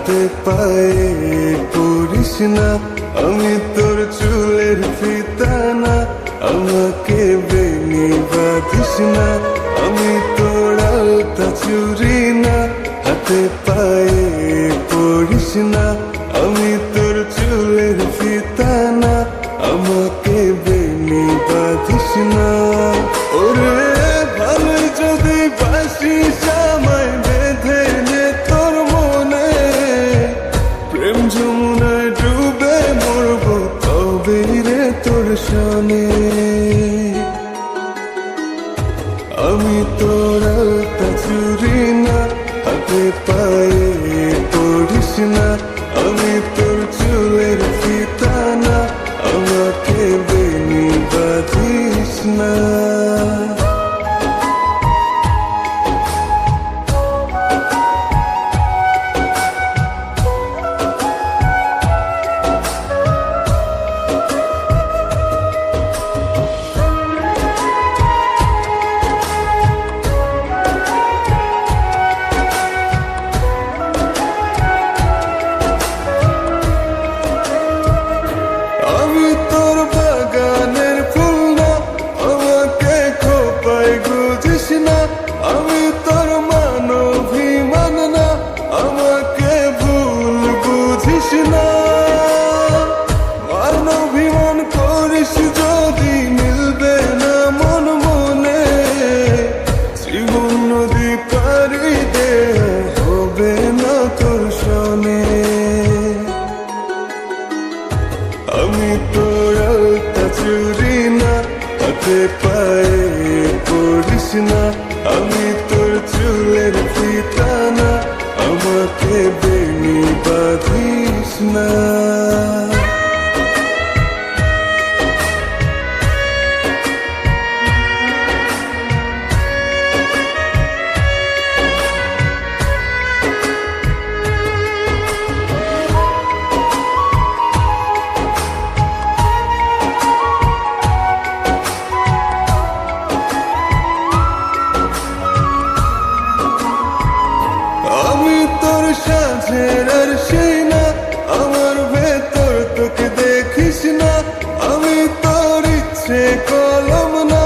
হাতে পায়ে পড়িস না, আমি তোর চুলের ফিতা না, আমাকে বেনি বাঁধিস না, আমি তোর আলতা চুরি না, হাতে পায়ে পড়িস না, আমি তোর চুলের ফিতা না, আমাকে বেনি বাঁধিস না। ওরে ভালো যদি বাসিস আমায় বেঁধে নে তোর মনে, প্রেম যমুনায় ডুবে মরবো তবে রে তোর সনে। আমি তোর আলতা চুরি না, হাতে পায়ে পড়িস না, আমি তোর চুলের ফিতা না, আমাকে বেনি বাঁধিস না। আমি তোর বাগানের ফুল না, আমাকে খোপায় গুজিস না, আমি তোর মানভিমান না, আমাকে ভুল বুঝিস না। মানভিমান করিস যদি মিলবে না মন মনে, জীবন নদী পারি দে হবে না তোর সনে। আমি তোর আলতা চুরি না, হাতে পায়ে পড়িস না, আমি তোর চুলের ফিতা না, আমাকে বেনি বাঁধিস না। আমি তোর সাঁঝের আর সেই না, আমার ভেতর তোকে দেখিস না, আমি তোর ইচ্ছে কলম না,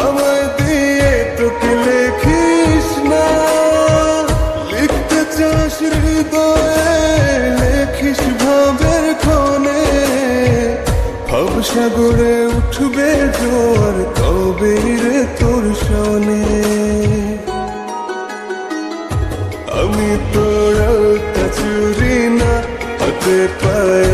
আমায় দিয়ে তোকে লেখিস না। লিখতে চাস হৃদয়ে লেখিস ভাবের ক্ষণে, ভবসাগরে উঠবে জোয়ার তবে রে তোর সনে। আমি তোর আলতা চুরি না, হাতে পায়ে